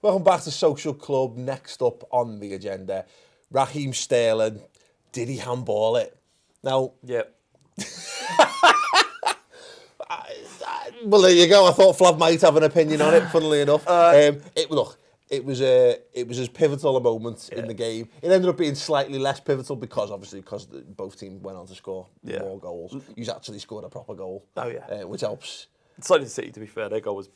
Welcome back to Social Club. Next up on the agenda, Raheem Sterling. Did he handball it? Now, Yep. Well, there you go. I thought Flav might have an opinion on it. Funnily enough, it was as pivotal a moment in the game. It ended up being slightly less pivotal because both teams went on to score more goals. He's actually scored a proper goal. Oh yeah, which helps. Slightly City, to be fair, their goal was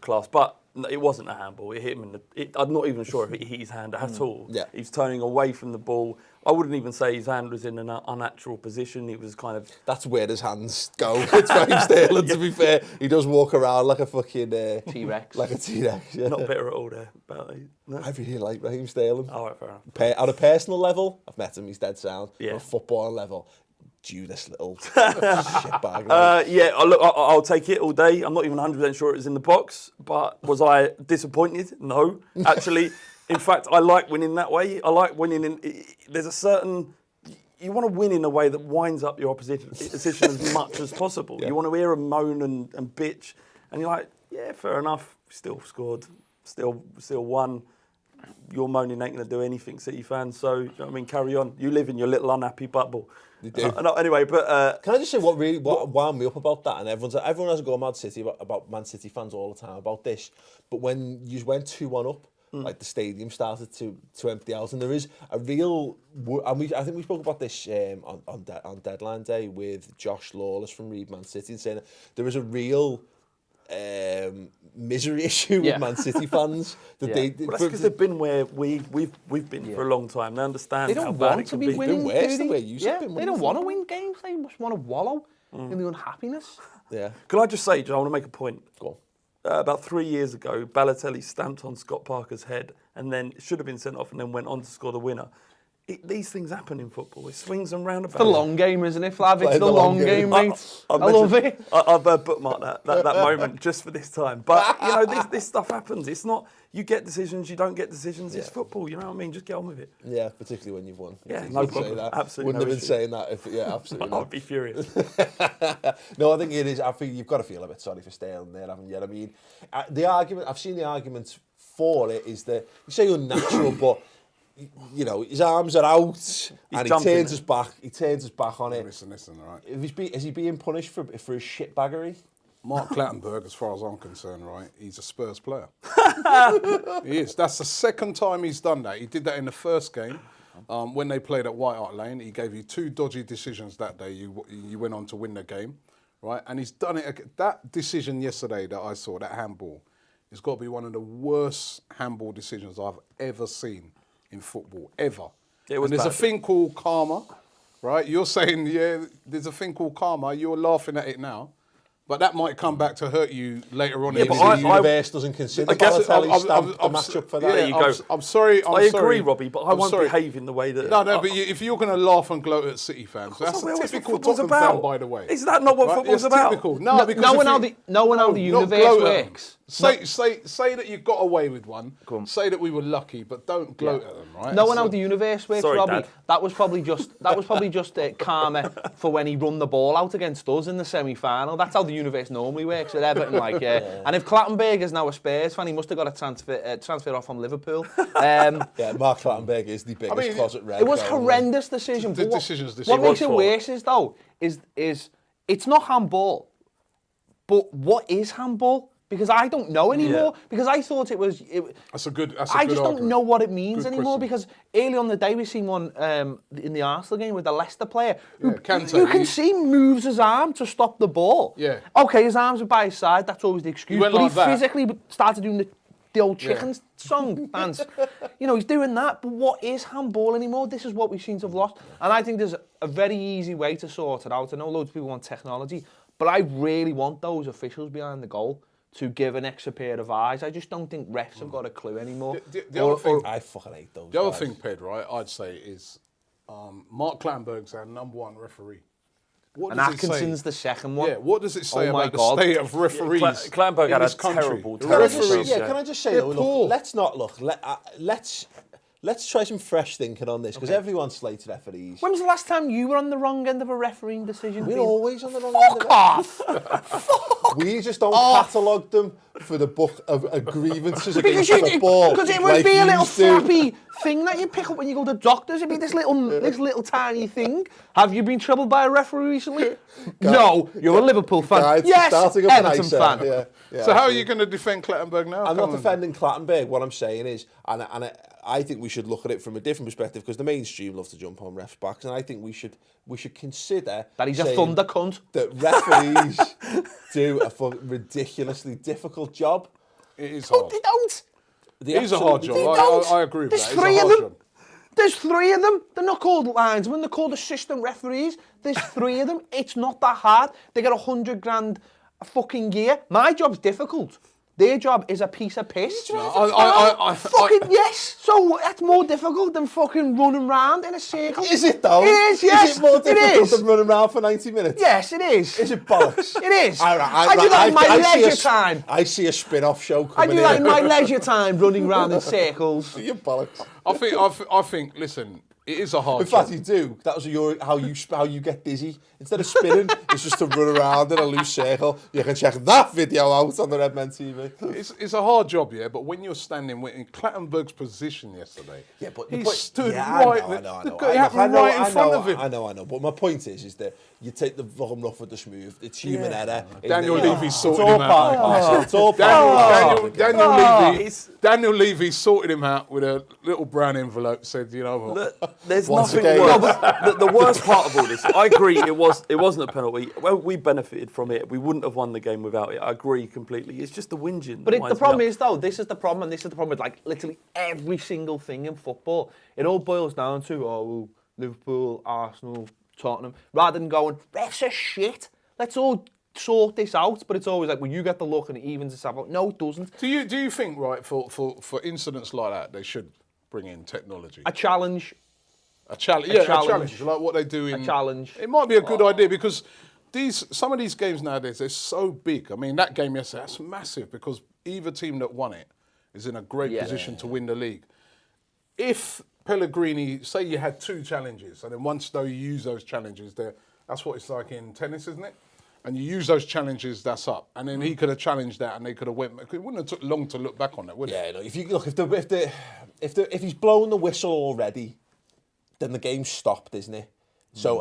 class, but it wasn't a handball. It hit him I'm not even sure if it hit his hand at all. Yeah. He was turning away from the ball. I wouldn't even say his hand was in an unnatural position. He was kind of... That's where his hands go. It's Raheem Sterling, to be fair. He does walk around like a fucking... T-Rex. Like a T-Rex, yeah. Not bitter at all there about it. No? I really like Raheem Sterling. All right, fair enough. On a personal level, I've met him, he's dead sound. Yeah. On a football level, Judas little shitbag. Yeah, look, I'll take it all day. I'm not even 100% sure it was in the box, but was I disappointed? No. Actually, in fact, I like winning that way. I like winning there's a certain... You want to win in a way that winds up your opposition as much as possible. Yeah. You want to hear them moan and bitch, and you're like, yeah, fair enough. Still scored, still won. Your moaning ain't going to do anything, City fans. So, you know what I mean, carry on. You live in your little unhappy bubble. You do. No, anyway, but can I just say what wound me up about that? And everyone has a go at Man City about Man City fans all the time about this. But when you went 2-1 up, like the stadium started to empty out, and there is a real. And I think we spoke about this on deadline day with Josh Lawless from Reed Man City, and saying that there is a real misery issue with Man City fans. Well, that's because they've been where we've been for a long time. They understand how bad it can be. They've been worse than where you have been. They don't want to win games. They just want to wallow in the unhappiness. Yeah. Can I just say, I want to make a point. Go on. About 3 years ago, Balotelli stamped on Scott Parker's head and then should have been sent off and then went on to score the winner. These things happen in football. It swings and roundabouts. It's the long game, isn't it, Flav? It's the long game, mate. I love it. I've bookmarked that moment just for this time. But, you know, this stuff happens. It's not, you get decisions, you don't get decisions. It's football, you know what I mean? Just get on with it. Yeah, particularly when you've won. Yeah, no problem. Absolutely. Wouldn't have been saying that if, absolutely. I'd be furious. No, I think it is. I think you've got to feel a bit sorry for Sterling there, haven't you? I mean, I've seen the argument for it is that, you say unnatural, but... You know, his arms are out and he turns his back. He turns his back on it. Listen, right. Is he being punished for his shitbaggery? Mark Clattenburg, as far as I'm concerned, right, he's a Spurs player. He is. That's the second time he's done that. He did that in the first game when they played at White Hart Lane. He gave you 2 dodgy decisions that day. You went on to win the game, right? And he's done it. That decision yesterday that I saw, that handball, it's got to be one of the worst handball decisions I've ever seen in football, ever. And there's a thing called karma, right? You're saying, yeah, there's a thing called karma. You're laughing at it now. But that might come back to hurt you later on. Yeah, but the universe doesn't consider Balotelli stamped the matchup for that. There you go. I'm sorry. I agree, Robbie, but I won't behave in the way that... No, but if you're going to laugh and gloat at City fans, that's a typical Tottenham fan, by the way. Is that not what football's about? Typical. No, because knowing how the universe works. Say that you got away with one. Say that we were lucky, but don't gloat at them, right? Knowing how the universe works, sorry, Robbie, Dad. that was probably just karma for when he run the ball out against us in the semi-final. That's how the universe normally works at Everton, like. And if Clattenburg is now a Spurs fan, he must have got a transfer off from Liverpool. Yeah, Mark Clattenburg is the biggest closet red. It was horrendous decision. What makes it worse is it's not handball, but what is handball? Because I don't know anymore. Yeah. Because I thought it was. That's a good. I just don't know what it means anymore. Because early on the day we seen one in the Arsenal game with the Leicester player who you can see moves his arm to stop the ball. Yeah. Okay, his arms are by his side. That's always the excuse. But he physically started doing the old chicken song dance. You know, he's doing that. But what is handball anymore? This is what we seem to have lost. And I think there's a very easy way to sort it out. I know loads of people want technology, but I really want those officials behind the goal to give an extra pair of eyes. I just don't think refs have got a clue anymore. The other thing, I fucking hate those. The other thing, Ped, right, I'd say is Mark Clattenburg's our #1 referee. What and Atkinson's the second one. Yeah, what does it say about the state of referees? Clattenburg had a terrible referees. Can I just say, though, look, let's not look. Let's let's try some fresh thinking on this, because everyone slates referees. When was the last time you were on the wrong end of a refereeing decision? We're always on the wrong end of it. Fuck off! We just don't catalogue them for the book of grievances against football. Because it would be a little flappy thing that you pick up when you go to doctors. It'd be this little tiny thing. Have you been troubled by a referee recently? No, you're a Liverpool fan. Yes, Everton fan. Yeah, so how are you going to defend Clattenburg now? I'm not defending Clattenburg. What I'm saying is, and I think we should look at it from a different perspective, because the mainstream love to jump on refs' backs, and I think we should consider that he's a thunder cunt. That referees do a ridiculously difficult job. It is hard. They don't. It is a hard job. I agree with that. There's three of them. There's three of them. They're not called linesmen. They're called assistant referees. There's three of them. It's not that hard. They get $100,000 a fucking year. My job's difficult. Their job is a piece of piss. Fucking yes. So that's more difficult than fucking running around in a circle. Is it though? It is, yes. Is it more difficult than running around for 90 minutes? Yes, it is. Is it bollocks? It is. I do that in my leisure time. I see a spin-off show coming I do that in my leisure time, running around in circles. You bollocks. I think. Listen, it is a hard job. In fact, you do. That was how you get dizzy. Instead of spinning, it's just to run around in a loose circle. You can check that video out on the Red Men TV. It's a hard job, yeah. But when you're standing in Clattenburg's position yesterday, he stood right. I know. It happened right in front of him. I know. But my point is that you take the fucking rough with the smooth. It's human error. Daniel Levy sorted him out. It's all part. Daniel Levy sorted him out with a little brown envelope. Said, you know what? There's nothing worse. The worst part of all this, I agree, it wasn't a penalty. Well, we benefited from it. We wouldn't have won the game without it. I agree completely. It's just the whinging. But the problem is, though, this is the problem, and this is the problem with like literally every single thing in football. It all boils down to, Liverpool, Arsenal, Tottenham, rather than going, refs are shit. Let's all sort this out. But it's always like, well, you get the look and it evens itself out. No, it doesn't. Do you think, right, for incidents like that, they should bring in technology? A challenge. A challenge. Like what they do in... A challenge. It might be a good idea, because some of these games nowadays, they're so big. I mean, that game yesterday, that's massive, because either team that won it is in a great position to win the league. If Pellegrini, say you had 2 challenges, and then once though you use those challenges, that's what it's like in tennis, isn't it? And you use those challenges, that's up. And then he could have challenged that, and they could have went. It wouldn't have took long to look back on it, would it? Yeah, if he's blown the whistle already, then the game's stopped, isn't it? So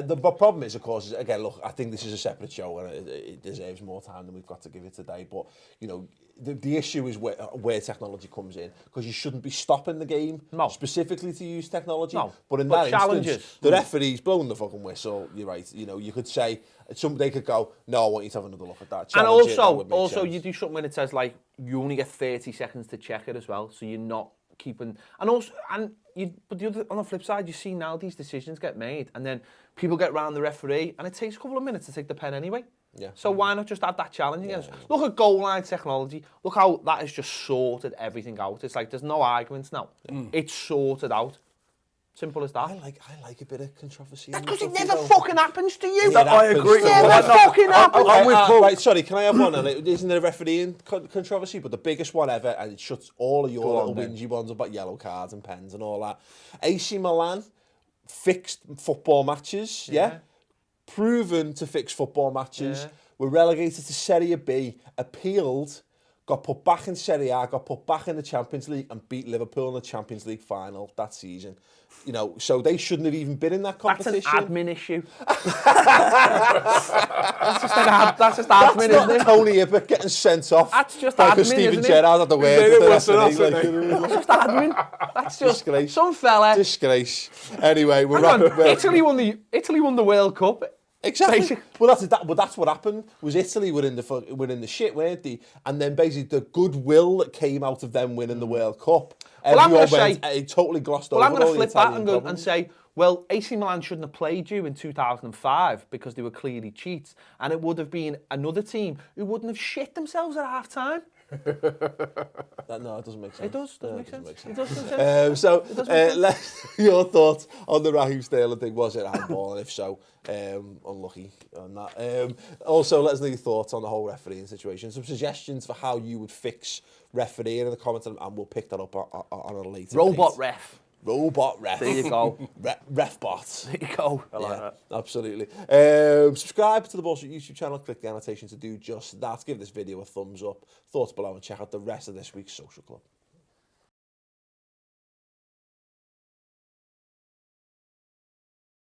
the problem is, of course, again, look, I think this is a separate show and it deserves more time than we've got to give it today. But, you know, the issue is where technology comes in, because you shouldn't be stopping the game specifically to use technology. No, but in that challenges. Instance, the referee's blown the fucking whistle. You're right. You know, you could say, they could go, no, I want you to have another look at that. And also you do something when it says, like, you only get 30 seconds to check it as well, so you're not keeping... But on the flip side, you see now these decisions get made, and then people get round the referee, and it takes a couple of minutes to take the pen anyway. Yeah. So why not just add that challenge again? Yeah. Look at goal line technology. Look how that has just sorted everything out. It's like there's no arguments now. It's sorted out. Simple as that. I like a bit of controversy. That's because it never fucking happens to you. I agree. It never fucking happens. Right, sorry, can I have one? And it isn't a refereeing controversy, but the biggest one ever, and it shuts all of your little whingy ones about yellow cards and pens and all that. AC Milan fixed football matches, proven to fix football matches, were relegated to Serie B, appealed, got put back in Serie A, got put back in the Champions League, and beat Liverpool in the Champions League final that season. You know, so they shouldn't have even been in that competition. That's an admin issue. That's just admin, isn't it? Tony Hibbert getting sent off. That's just like admin, Stephen isn't Gerrard at the word. That's just admin. That's just disgrace. Some fella. Disgrace. Anyway, we're wrapping up. Italy won the World Cup. Exactly. Basically. Well, that's what happened. Was Italy were in the shit, weren't they? And then basically the goodwill that came out of them winning the World Cup, it totally glossed over. Well, I'm going to flip that and say, well, AC Milan shouldn't have played you in 2005 because they were clearly cheats, and it would have been another team who wouldn't have shit themselves at half time. No, it doesn't make sense. It does. No, Make it doesn't sense. make It does make sense. Your thoughts on the Raheem Sterling thing? Was it handball? And if so, unlucky on that. Also, let us know your thoughts on the whole refereeing situation. Some suggestions for how you would fix refereeing in the comments, and we'll pick that up on a later Robot date. ref. Robot ref. There you go. Ref bots. There you go. I like that. Absolutely. Subscribe to the Ball Street YouTube channel. Click the annotation to do just that. Give this video a thumbs up. Thoughts below and check out the rest of this week's Social Club.